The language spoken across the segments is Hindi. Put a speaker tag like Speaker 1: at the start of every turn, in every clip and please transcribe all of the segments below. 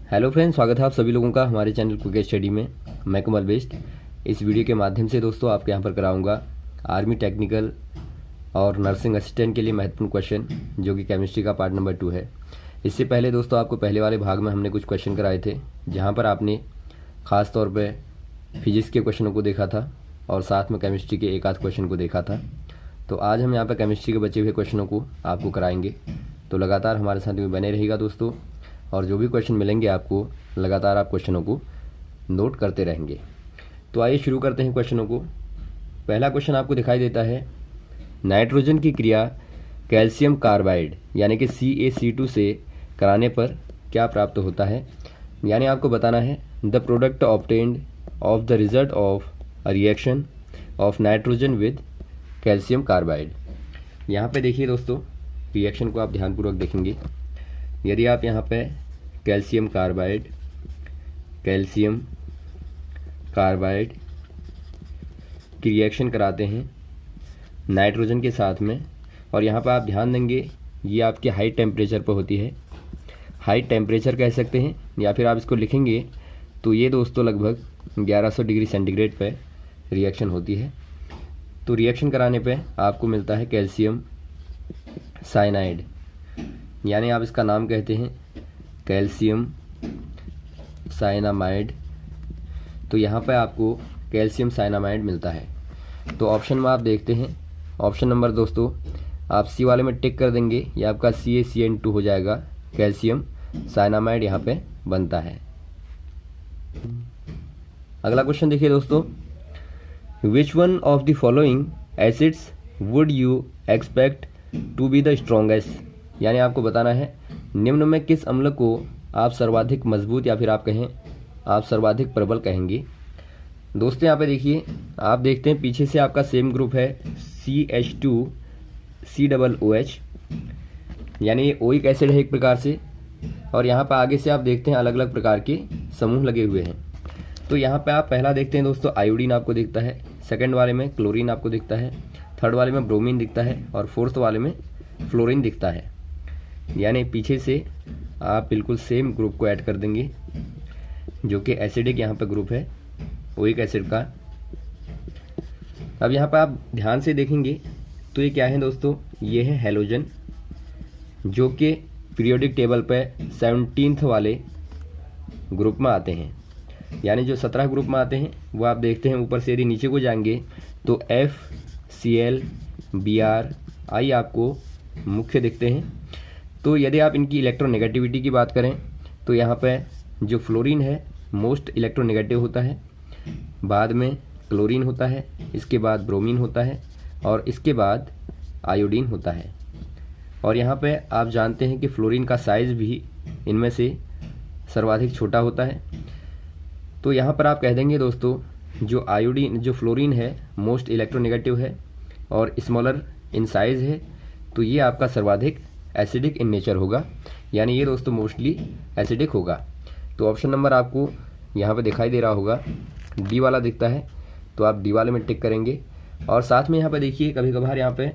Speaker 1: हेलो फ्रेंड्स, स्वागत है आप सभी लोगों का हमारे चैनल क्विक स्टडी में। मैं कमल बेस्ट। इस वीडियो के माध्यम से दोस्तों आपके यहाँ पर कराऊंगा आर्मी टेक्निकल और नर्सिंग असिस्टेंट के लिए महत्वपूर्ण क्वेश्चन, जो कि केमिस्ट्री का पार्ट नंबर 2 है। इससे पहले दोस्तों आपको पहले वाले भाग में हमने कुछ क्वेश्चन कराए थे, जहाँ पर आपने ख़ास तौर पर फिजिक्स के क्वेश्चनों को देखा था और साथ में केमिस्ट्री के एक आध क्वेश्चन को देखा था। तो आज हम यहाँ पर केमिस्ट्री के बचे हुए क्वेश्चनों को आपको कराएंगे। तो लगातार हमारे साथ में बने रहेगा दोस्तों, और जो भी क्वेश्चन मिलेंगे आपको लगातार आप क्वेश्चनों को नोट करते रहेंगे। तो आइए शुरू करते हैं क्वेश्चनों को। पहला क्वेश्चन आपको दिखाई देता है, नाइट्रोजन की क्रिया कैल्शियम कार्बाइड यानी कि CaC2 से कराने पर क्या प्राप्त होता है। यानी आपको बताना है the product obtained of the result of a reaction of nitrogen with calcium carbide. यहाँ पे देखिए दोस्तों, रिएक्शन को आप ध्यानपूर्वक देखेंगे। यदि आप यहाँ पे कैल्शियम कार्बाइड की रिएक्शन कराते हैं नाइट्रोजन के साथ में, और यहाँ पर आप ध्यान देंगे ये आपके हाई टेम्परेचर पर होती है। हाई टेम्परेचर कह सकते हैं, या फिर आप इसको लिखेंगे तो ये दोस्तों लगभग 1100 डिग्री सेंटीग्रेड पर रिएक्शन होती है। तो रिएक्शन कराने पे आपको मिलता है कैल्शियम साइनाइड, यानी आप इसका नाम कहते हैं कैल्शियम साइनामाइड। तो यहाँ पे आपको कैल्शियम साइनामाइड मिलता है। तो ऑप्शन में आप देखते हैं, ऑप्शन नंबर दोस्तों आप सी वाले में टिक कर देंगे, ये आपका CaCN2 हो जाएगा, कैल्शियम साइनामाइड यहाँ पे बनता है। अगला क्वेश्चन देखिए दोस्तों, which one of the following acids would you expect to be the strongest. यानी आपको बताना है निम्न में किस अम्ल को आप सर्वाधिक मजबूत या फिर आप कहें आप सर्वाधिक प्रबल कहेंगे। दोस्तों यहाँ पे देखिए, आप देखते हैं पीछे से आपका सेम ग्रुप है CH2COOH, यानी ये ओइक एसिड है एक प्रकार से, और यहाँ पर आगे से आप देखते हैं अलग अलग प्रकार के समूह लगे हुए हैं। तो यहाँ पे आप पहला देखते हैं दोस्तों आयोडीन आपको दिखता है, सेकंड वाले में क्लोरीन आपको दिखता है, थर्ड वाले में ब्रोमीन दिखता है, और फोर्थ वाले में फ्लोरीन दिखता है। यानी पीछे से आप बिल्कुल सेम ग्रुप को ऐड कर देंगे, जो कि एसिडिक यहाँ पे ग्रुप है ओइक एसिड का। अब यहाँ पर आप ध्यान से देखेंगे तो ये क्या है दोस्तों, ये है हैलोजन, जो कि पीरियोडिक टेबल पे 17th वाले ग्रुप में आते हैं। यानी जो 17 ग्रुप में आते हैं वो आप देखते हैं ऊपर से यदि नीचे को जाएंगे तो FCl Br I आपको मुख्य दिखते हैं। तो यदि आप इनकी इलेक्ट्रोनेगेटिविटी की बात करें तो यहाँ पे जो फ्लोरीन है मोस्ट इलेक्ट्रोनेगेटिव होता है, बाद में क्लोरीन होता है, इसके बाद ब्रोमीन होता है, और इसके बाद आयोडीन होता है। और यहाँ पे आप जानते हैं कि फ्लोरीन का साइज़ भी इनमें से सर्वाधिक छोटा होता है। तो यहाँ पर आप कह देंगे दोस्तों जो फ्लोरीन है मोस्ट इलेक्ट्रोनेगेटिव है और स्मॉलर इन साइज है, तो ये आपका सर्वाधिक एसिडिक इन नेचर होगा, यानी ये दोस्तों मोस्टली एसिडिक होगा। तो ऑप्शन नंबर आपको यहाँ पे दिखाई दे रहा होगा, डी वाला दिखता है, तो आप डी वाले में टिक करेंगे। और साथ में यहाँ पे देखिए कभी कभार यहाँ पे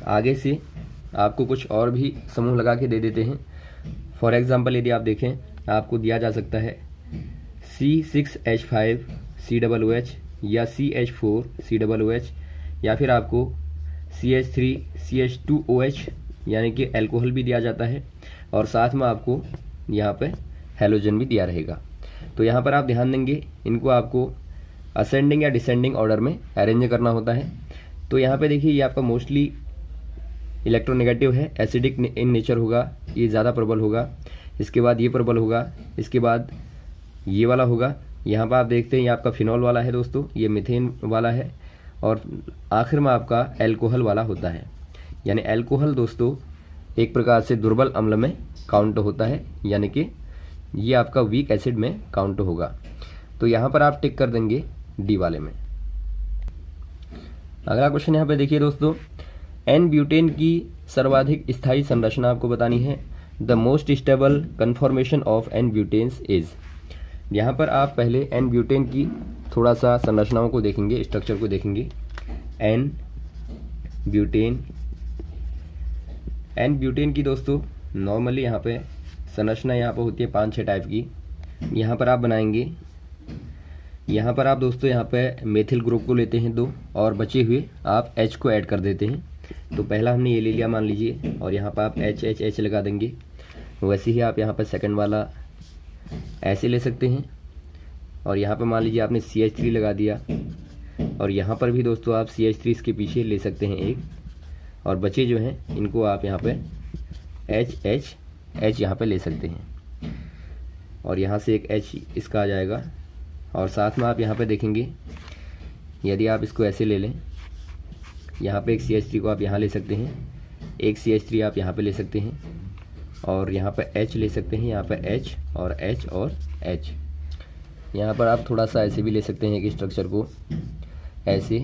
Speaker 1: आगे से आपको कुछ और भी समूह लगा के दे देते हैं। फॉर एग्जाम्पल यदि आप देखें आपको दिया जा सकता है C6H5COOH या CH4COOH, या फिर आपको CH3CH2OH यानी कि अल्कोहल भी दिया जाता है, और साथ में आपको यहाँ पे हैलोजन भी दिया रहेगा। तो यहाँ पर आप ध्यान देंगे इनको आपको असेंडिंग या डिसेंडिंग ऑर्डर में अरेंज करना होता है। तो यहाँ पे देखिए ये आपका मोस्टली इलेक्ट्रोनेगेटिव है, एसिडिक इन नेचर होगा, ये ज़्यादा प्रबल होगा, इसके बाद ये प्रबल होगा, इसके बाद ये वाला होगा। यहाँ पर आप देखते हैं ये आपका फिनॉल वाला है दोस्तों, ये मीथेन वाला है, और आखिर में आपका अल्कोहल वाला होता है। यानी अल्कोहल दोस्तों एक प्रकार से दुर्बल अम्ल में काउंट होता है, यानी कि ये आपका वीक एसिड में काउंट होगा। तो यहाँ पर आप टिक कर देंगे डी वाले में। अगला क्वेश्चन यहाँ पे देखिए दोस्तों, एन ब्यूटेन की सर्वाधिक स्थायी संरचना आपको बतानी है। The most stable conformation of n butanes is. यहाँ पर आप पहले एन ब्यूटेन की थोड़ा सा संरचनाओं को देखेंगे, स्ट्रक्चर को देखेंगे। एन ब्यूटेन की दोस्तों नॉर्मली यहाँ पे संरचना यहाँ पर होती है 5-6 टाइप की। यहाँ पर आप बनाएंगे, यहाँ पर आप दोस्तों यहाँ पे मेथिल ग्रुप को लेते हैं 2 और बचे हुए आप H को ऐड कर देते हैं। तो पहला हमने ये ले लिया मान लीजिए, और यहाँ पर आप H लगा देंगे। वैसे ही आप यहाँ पर सेकंड वाला ऐसे ले सकते हैं, और यहाँ पर मान लीजिए आपने CH3 लगा दिया, और यहाँ पर भी दोस्तों आप CH3 इसके पीछे ले सकते हैं एक, और बचे जो हैं इनको आप यहाँ पे H यहाँ पे ले सकते हैं, और यहाँ से एक H इसका आ जाएगा। और साथ में आप यहाँ पे देखेंगे, यदि आप इसको ऐसे ले लें, यहाँ पे एक CH3 को आप यहाँ ले सकते हैं, एक CH3 आप यहाँ पे ले सकते हैं, और यहाँ पे H ले सकते हैं, यहाँ पे H और H और H। यहाँ पर आप थोड़ा सा ऐसे भी ले सकते हैं कि स्ट्रक्चर को ऐसे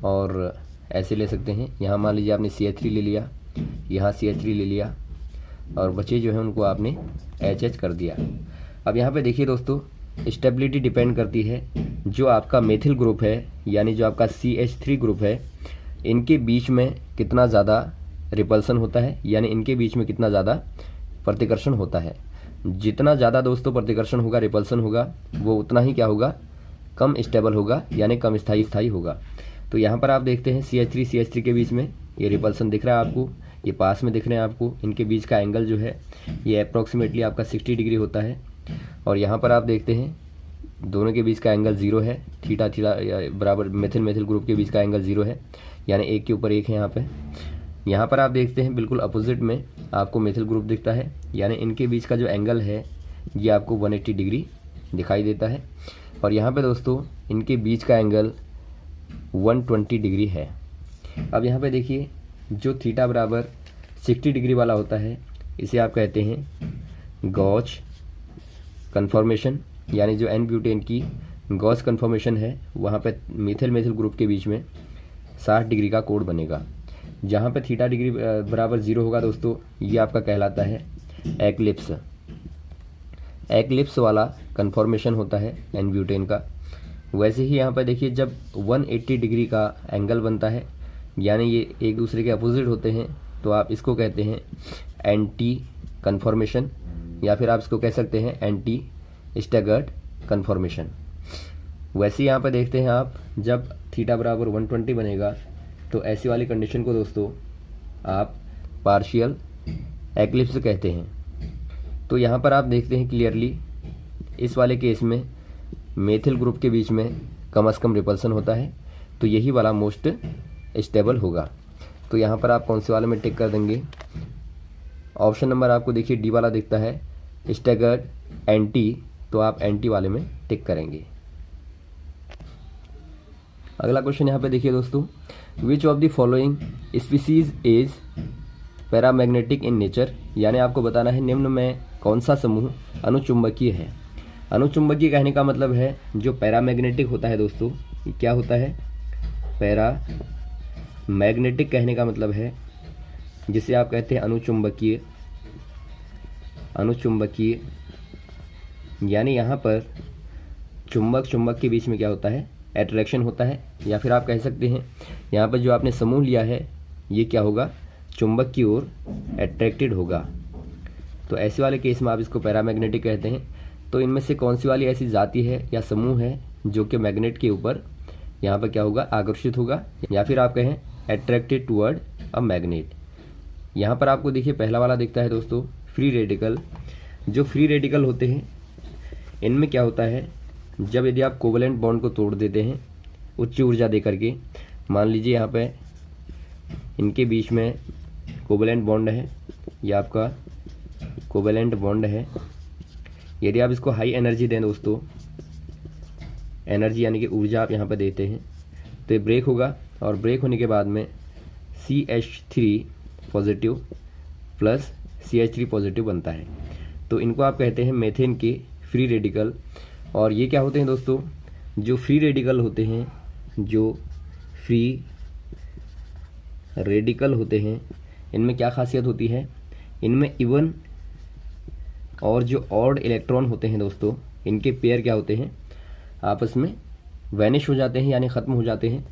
Speaker 1: और ऐसे ले सकते हैं। यहाँ मान लीजिए आपने CH3 ले लिया, यहाँ CH3 ले लिया, और बचे जो हैं उनको आपने HH कर दिया। अब यहाँ पे देखिए दोस्तों, स्टेबिलिटी डिपेंड करती है जो आपका मेथिल ग्रुप है, यानी जो आपका CH3 ग्रुप है, इनके बीच में कितना ज़्यादा रिपल्सन होता है, यानी इनके बीच में कितना ज़्यादा प्रतिकर्षण होता है। जितना ज़्यादा दोस्तों प्रतिकर्षण होगा, रिपल्सन होगा, वो उतना ही क्या होगा, कम स्टेबल होगा, यानी कम स्थायी होगा। तो यहाँ पर आप देखते हैं CH3 के बीच में ये रिपल्सन दिख रहा है आपको, ये पास में दिख रहे हैं आपको। इनके बीच का एंगल जो है ये अप्रॉक्सीमेटली आपका 60 डिग्री होता है। और यहाँ पर आप देखते हैं दोनों के बीच का एंगल 0 है, थीटा बराबर मेथिल ग्रुप के बीच का एंगल 0 है, यानी एक के ऊपर एक है यहाँ पे। यहाँ पर आप देखते हैं बिल्कुल अपोजिट में आपको मेथिल ग्रुप दिखता है, यानी इनके बीच का जो एंगल है ये आपको 180 डिग्री दिखाई देता है। और यहाँ पे दोस्तों इनके बीच का एंगल 120 डिग्री है। अब यहाँ पे देखिए, जो थीटा बराबर 60 डिग्री वाला होता है इसे आप कहते हैं गॉच कन्फॉर्मेशन, यानी जो एन ब्यूटेन की गॉच कन्फॉर्मेशन है वहाँ पे मेथिल ग्रुप के बीच में 60 डिग्री का कोण बनेगा। जहाँ पे थीटा डिग्री बराबर 0 होगा दोस्तों, ये आपका कहलाता है एक्लिप्स वाला कन्फॉर्मेशन होता है एन ब्यूटेन का। वैसे ही यहाँ पर देखिए, जब 180 डिग्री का एंगल बनता है, यानी ये एक दूसरे के अपोजिट होते हैं, तो आप इसको कहते हैं एंटी कन्फॉर्मेशन, या फिर आप इसको कह सकते हैं एंटी स्टैगर्ड कन्फॉर्मेशन। वैसे यहाँ पर देखते हैं आप, जब थीटा बराबर 120 बनेगा तो ऐसी वाली कंडीशन को दोस्तों आप पार्शियल एक्लिप्स कहते हैं। तो यहाँ पर आप देखते हैं क्लियरली, इस वाले केस में मेथिल ग्रुप के बीच में कम से कम रिपल्सन होता है, तो यही वाला मोस्ट स्टेबल होगा। तो यहाँ पर आप कौन से वाले में टिक कर देंगे? ऑप्शन नंबर आपको देखिए डी वाला दिखता है, स्टैगर्ड एंटी, तो आप एंटी वाले में टिक करेंगे। अगला क्वेश्चन यहाँ पे देखिए दोस्तों, which of the following species is paramagnetic in nature, यानी आपको बताना है निम्न में कौन सा समूह अनुचुंबकीय है। अनुचुंबकीय कहने का मतलब है जो पैरामैग्नेटिक होता है दोस्तों, ये क्या होता है, पैरामैग्नेटिक कहने का मतलब है जिसे आप कहते हैं अनुचुंबकीय, यानी यहाँ पर चुंबक के बीच में क्या होता है, एट्रैक्शन होता है, या फिर आप कह सकते हैं यहाँ पर जो आपने समूह लिया है ये क्या होगा, चुंबक की ओर एट्रैक्टेड होगा। तो ऐसे वाले केस में आप इसको पैरामैग्नेटिक कहते हैं। तो इनमें से कौन सी वाली ऐसी जाति है या समूह है जो कि मैग्नेट के ऊपर यहाँ पर क्या होगा, आकर्षित होगा, या फिर आप कहें एट्रैक्टेड टुवर्ड अ मैग्नेट। यहाँ पर आपको देखिए पहला वाला दिखता है दोस्तों फ्री रेडिकल। जो फ्री रेडिकल होते हैं इनमें क्या होता है, जब यदि आप कोवेलेंट बॉन्ड को तोड़ देते हैं उच्च ऊर्जा दे करके, मान लीजिए यहाँ पे इनके बीच में कोवेलेंट बॉन्ड है, या आपका कोवेलेंट बॉन्ड है, यदि आप इसको हाई एनर्जी दें दोस्तों, एनर्जी यानी कि ऊर्जा आप यहाँ पे देते हैं, तो ये ब्रेक होगा, और ब्रेक होने के बाद में CH3 positive plus CH3 positive बनता है। तो इनको आप कहते हैं मेथेन के फ्री रेडिकल। और ये क्या होते हैं दोस्तों, जो फ्री रेडिकल होते हैं, जो फ्री रेडिकल होते हैं, इनमें क्या खासियत होती है, इनमें इवन और जो ऑड इलेक्ट्रॉन होते हैं दोस्तों, इनके पेयर क्या होते हैं, आपस में वैनिश हो जाते हैं, यानी ख़त्म हो जाते हैं।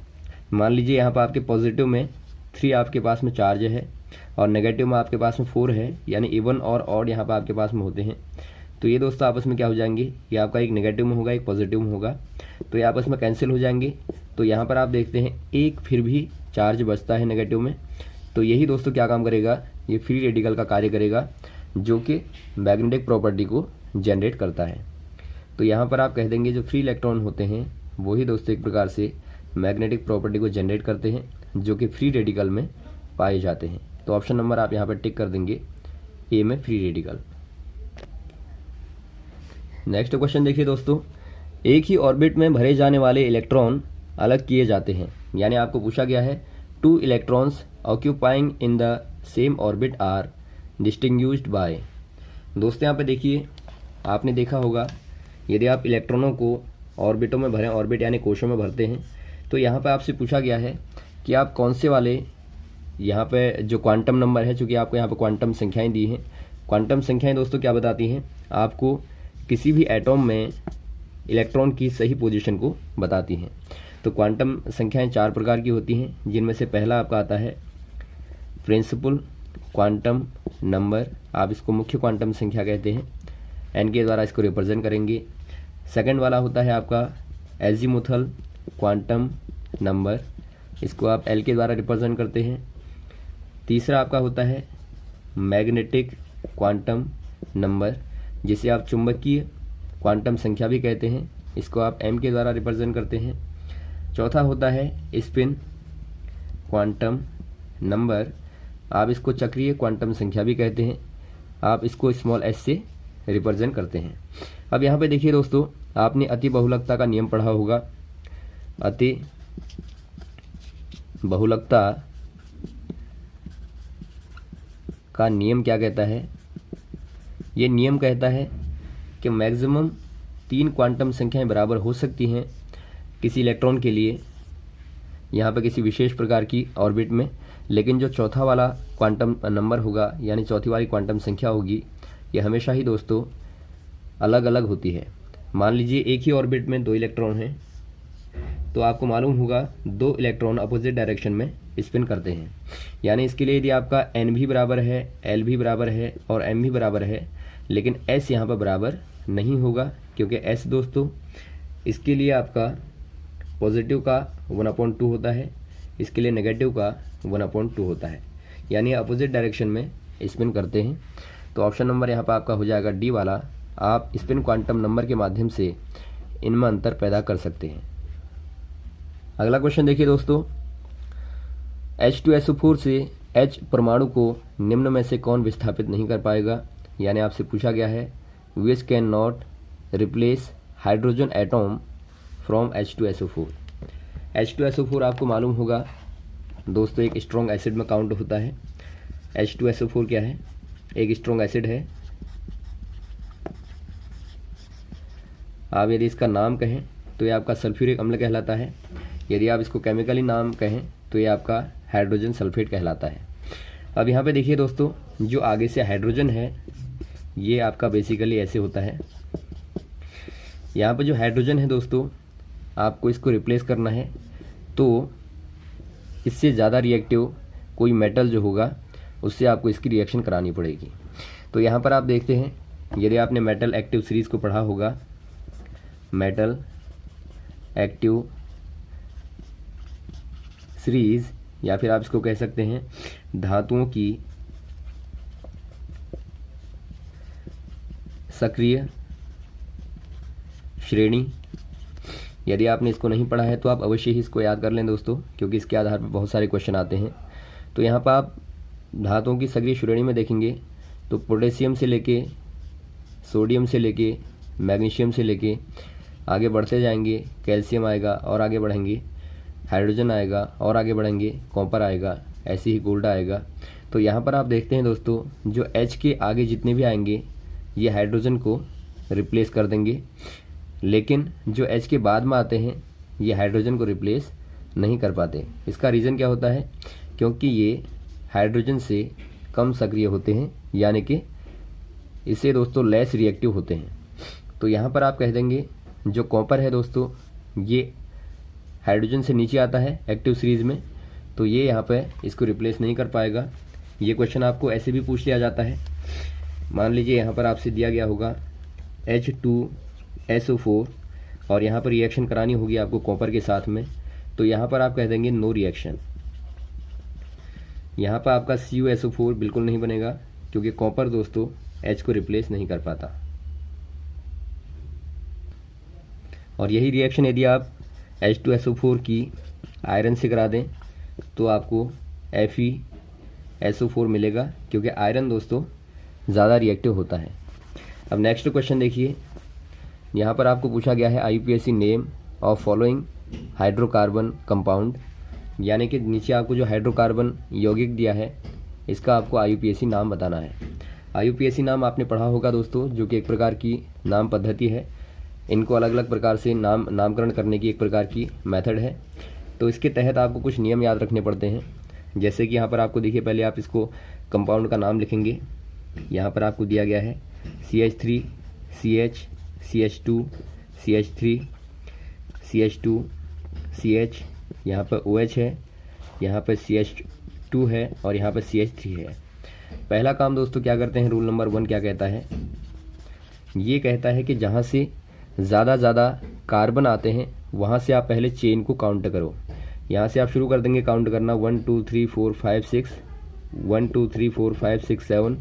Speaker 1: मान लीजिए यहाँ पर आपके पॉजिटिव में 3 आपके पास में चार्ज है, और नेगेटिव में आपके पास में 4 है, यानी इवन और ऑड यहाँ पर आपके पास में होते हैं। तो ये दोस्तों आपस में क्या हो जाएंगे, ये आपका एक नेगेटिव में होगा, एक पॉजिटिव में होगा, तो ये आपस में कैंसिल हो जाएंगे। तो यहाँ पर आप देखते हैं एक फिर भी चार्ज बचता है नेगेटिव में। तो यही दोस्तों क्या काम करेगा, ये फ्री रेडिकल का कार्य करेगा, जो कि मैग्नेटिक प्रॉपर्टी को जनरेट करता है। तो यहाँ पर आप कह देंगे जो फ्री इलेक्ट्रॉन होते हैं वही दोस्तों एक प्रकार से मैग्नेटिक प्रॉपर्टी को जनरेट करते हैं, जो कि फ्री रेडिकल में पाए जाते हैं। तो ऑप्शन नंबर आप यहाँ पर टिक कर देंगे, ए में फ्री रेडिकल। नेक्स्ट क्वेश्चन देखिए दोस्तों, एक ही ऑर्बिट में भरे जाने वाले इलेक्ट्रॉन अलग किए जाते हैं। यानी आपको पूछा गया है 2 electrons occupying in the same orbit are distinguished by. दोस्तों यहाँ पे देखिए, आपने देखा होगा यदि आप इलेक्ट्रॉनों को ऑर्बिटों में भरें, ऑर्बिट यानी कोशों में भरते हैं, तो यहाँ पे आपसे पूछा गया है कि आप कौन से वाले यहाँ पे जो क्वांटम नंबर है, चूँकि आपको यहाँ पे क्वांटम संख्याएं दी हैं। क्वांटम संख्याएं दोस्तों क्या बताती हैं, आपको किसी भी एटॉम में इलेक्ट्रॉन की सही पोजीशन को बताती हैं। तो क्वांटम संख्याएं 4 प्रकार की होती हैं, जिनमें से पहला आपका आता है प्रिंसिपल क्वांटम नंबर, आप इसको मुख्य क्वांटम संख्या कहते हैं, एन के द्वारा इसको रिप्रेजेंट करेंगे। सेकंड वाला होता है आपका एजीमुथल क्वांटम नंबर, इसको आप एल के द्वारा रिप्रेजेंट करते हैं। तीसरा आपका होता है मैग्नेटिक क्वांटम नंबर, जिसे आप चुंबकीय क्वांटम संख्या भी कहते हैं, इसको आप एम के द्वारा रिप्रेजेंट करते हैं। चौथा होता है स्पिन क्वांटम नंबर, आप इसको चक्रीय क्वांटम संख्या भी कहते हैं, आप इसको स्मॉल एस से रिप्रेजेंट करते हैं। अब यहाँ पे देखिए दोस्तों, आपने अति बहुलकता का नियम पढ़ा होगा। अति बहुलकता का नियम क्या कहता है, ये नियम कहता है कि मैक्सिमम 3 क्वांटम संख्याएं बराबर हो सकती हैं किसी इलेक्ट्रॉन के लिए, यहाँ पर किसी विशेष प्रकार की ऑर्बिट में, लेकिन जो चौथा वाला क्वांटम नंबर होगा, यानी चौथी वाली क्वांटम संख्या होगी, ये हमेशा ही दोस्तों अलग अलग होती है। मान लीजिए एक ही ऑर्बिट में 2 इलेक्ट्रॉन हैं, तो आपको मालूम होगा 2 इलेक्ट्रॉन अपोजिट डायरेक्शन में स्पिन करते हैं। यानी इसके लिए यदि आपका एन भी बराबर है, एल भी बराबर है और एम भी बराबर है, लेकिन एस यहाँ पर बराबर नहीं होगा, क्योंकि एस दोस्तों इसके लिए आपका पॉजिटिव का 1/2 होता है, इसके लिए नेगेटिव का 1/2 होता है, यानी अपोजिट डायरेक्शन में स्पिन करते हैं। तो ऑप्शन नंबर यहाँ पर आपका हो जाएगा डी वाला, आप स्पिन क्वांटम नंबर के माध्यम से इनमें अंतर पैदा कर सकते हैं। अगला क्वेश्चन देखिए दोस्तों, H2SO4 से H परमाणु को निम्न में से कौन विस्थापित नहीं कर पाएगा। यानी आपसे पूछा गया है which can not replace hydrogen atom from H2SO4। H2SO4 आपको मालूम होगा दोस्तों एक स्ट्रॉन्ग एसिड में काउंट होता है। H2SO4 क्या है, एक स्ट्रॉन्ग एसिड है। आप यदि इसका नाम कहें तो ये आपका सल्फ्यूरिक अम्ल कहलाता है, यदि आप इसको केमिकली नाम कहें तो ये आपका हाइड्रोजन सल्फेट कहलाता है। अब यहाँ पे देखिए दोस्तों, जो आगे से हाइड्रोजन है ये आपका बेसिकली ऐसे होता है। यहाँ पे जो हाइड्रोजन है दोस्तों, आपको इसको रिप्लेस करना है, तो इससे ज़्यादा रिएक्टिव कोई मेटल जो होगा उससे आपको इसकी रिएक्शन करानी पड़ेगी। तो यहाँ पर आप देखते हैं, यदि आपने मेटल एक्टिव सीरीज़ को पढ़ा होगा, मेटल एक्टिव सीरीज, या फिर आप इसको कह सकते हैं धातुओं की सक्रिय श्रेणी। यदि आपने इसको नहीं पढ़ा है तो आप अवश्य ही इसको याद कर लें दोस्तों, क्योंकि इसके आधार पर बहुत सारे क्वेश्चन आते हैं। तो यहाँ पर आप धातुओं की सक्रिय श्रेणी में देखेंगे तो पोटेशियम से लेके सोडियम से लेके मैग्नीशियम से लेके आगे बढ़ते जाएंगे, कैल्शियम आएगा और आगे बढ़ेंगे, हाइड्रोजन आएगा और आगे बढ़ेंगे, कॉपर आएगा, ऐसे ही गोल्ड आएगा। तो यहाँ पर आप देखते हैं दोस्तों, जो H के आगे जितने भी आएंगे ये हाइड्रोजन को रिप्लेस कर देंगे, लेकिन जो H के बाद में आते हैं ये हाइड्रोजन को रिप्लेस नहीं कर पाते। इसका रीज़न क्या होता है, क्योंकि ये हाइड्रोजन से कम सक्रिय होते हैं, यानी कि इससे दोस्तों लेस रिएक्टिव होते हैं। तो यहाँ पर आप कह देंगे जो कॉपर है दोस्तों, ये हाइड्रोजन से नीचे आता है एक्टिव सीरीज में, तो ये यहाँ पे इसको रिप्लेस नहीं कर पाएगा। ये क्वेश्चन आपको ऐसे भी पूछ लिया जाता है। मान लीजिए यहाँ पर आपसे दिया गया होगा H2SO4 और यहाँ पर रिएक्शन करानी होगी आपको कॉपर के साथ में, तो यहाँ पर आप कह देंगे नो रिएक्शन। यहाँ पर आपका CuSO4 बिल्कुल नहीं बनेगा क्योंकि कॉपर दोस्तों H को रिप्लेस नहीं कर पाता। और यही रिएक्शन यदि आप H2SO4 की आयरन से करा दें तो आपको FeSO4 मिलेगा क्योंकि आयरन दोस्तों ज़्यादा रिएक्टिव होता है। अब नेक्स्ट क्वेश्चन देखिए, यहाँ पर आपको पूछा गया है IUPAC name of following hydrocarbon compound, यानी कि नीचे आपको जो हाइड्रोकार्बन यौगिक दिया है इसका आपको IUPAC नाम बताना है। IUPAC नाम आपने पढ़ा होगा दोस्तों, जो कि एक प्रकार की नाम पद्धति है। इनको अलग अलग प्रकार से नामकरण करने की एक प्रकार की मेथड है। तो इसके तहत आपको कुछ नियम याद रखने पड़ते हैं, जैसे कि यहाँ पर आपको देखिए, पहले आप इसको कंपाउंड का नाम लिखेंगे। यहाँ पर आपको दिया गया है CH3 CH CH2 CH3 CH2 CH, यहाँ पर OH है, यहाँ पर CH2 है और यहाँ पर CH3 है। पहला काम दोस्तों क्या करते हैं, रूल नंबर 1 क्या कहता है, ये कहता है कि जहाँ से ज़्यादा कार्बन आते हैं वहाँ से आप पहले चेन को काउंट करो। यहाँ से आप शुरू कर देंगे काउंट करना 1 2 3 4 5 6 1 2 3 4 5 6 7,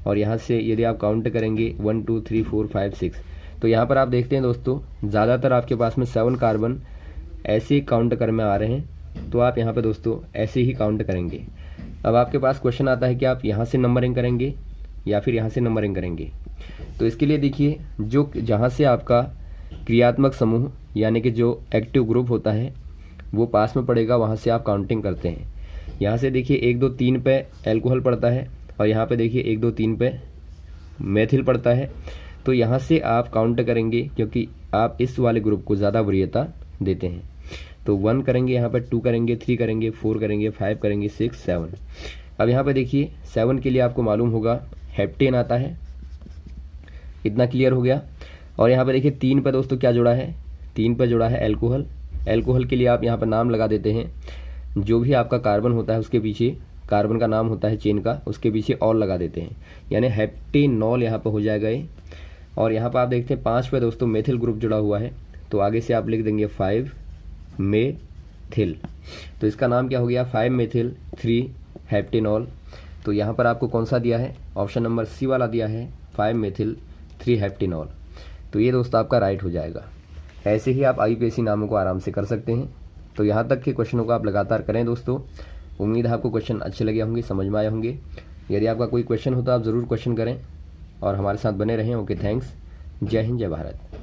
Speaker 1: और यहाँ से यदि आप काउंट करेंगे 1 2 3 4 5 6, तो यहाँ पर आप देखते हैं दोस्तों ज़्यादातर आपके पास में 7 कार्बन ऐसे ही काउंट कर में आ रहे हैं, तो आप यहाँ पे दोस्तों ऐसे ही काउंट करेंगे। अब आपके पास क्वेश्चन आता है कि आप यहाँ से नंबरिंग करेंगे या फिर यहाँ से नंबरिंग करेंगे। तो इसके लिए देखिए, जो जहाँ से आपका क्रियात्मक समूह यानी कि जो एक्टिव ग्रुप होता है वो पास में पड़ेगा, वहाँ से आप काउंटिंग करते हैं। यहाँ से देखिए 1 2 3 पे एल्कोहल पड़ता है और यहाँ पे देखिए 1 2 3 पे मेथिल पड़ता है, तो यहाँ से आप काउंट करेंगे क्योंकि आप इस वाले ग्रुप को ज़्यादा वरीयता देते हैं। तो 1 करेंगे, यहाँ पर 2 करेंगे, 3 करेंगे, 4 करेंगे, 5 करेंगे, 6 7। अब यहाँ पे देखिए 7 के लिए आपको मालूम होगा हेप्टेन आता है, इतना क्लियर हो गया। और यहाँ पे देखिए 3 पे दोस्तों क्या जुड़ा है, 3 पे जुड़ा है एल्कोहल। एल्कोहल के लिए आप यहाँ पर नाम लगा देते हैं, जो भी आपका कार्बन होता है उसके पीछे कार्बन का नाम होता है चेन का, उसके पीछे ऑल लगा देते हैं, यानी हेप्टेनॉल यहाँ पर हो जाएगा ये। और यहाँ पर आप देखते हैं 5 पे दोस्तों मेथिल ग्रुप जुड़ा हुआ है, तो आगे से आप लिख देंगे 5 मेथिल, तो इसका नाम क्या हो गया 5 मेथिल 3 हेप्टेनॉल। तो यहाँ पर आपको कौन सा दिया है, ऑप्शन नंबर सी वाला दिया है 5 मेथिल 3 हेप्टेनॉल। तो ये दोस्तों आपका राइट हो जाएगा। ऐसे ही आप IUPAC नामों को आराम से कर सकते हैं। तो यहाँ तक के क्वेश्चनों को आप लगातार करें दोस्तों। उम्मीद है आपको क्वेश्चन अच्छे लगे होंगे, समझ में आए होंगे। यदि आपका कोई क्वेश्चन हो तो आप ज़रूर क्वेश्चन करें और हमारे साथ बने रहें। Okay, thanks. जय हिंद, जय भारत।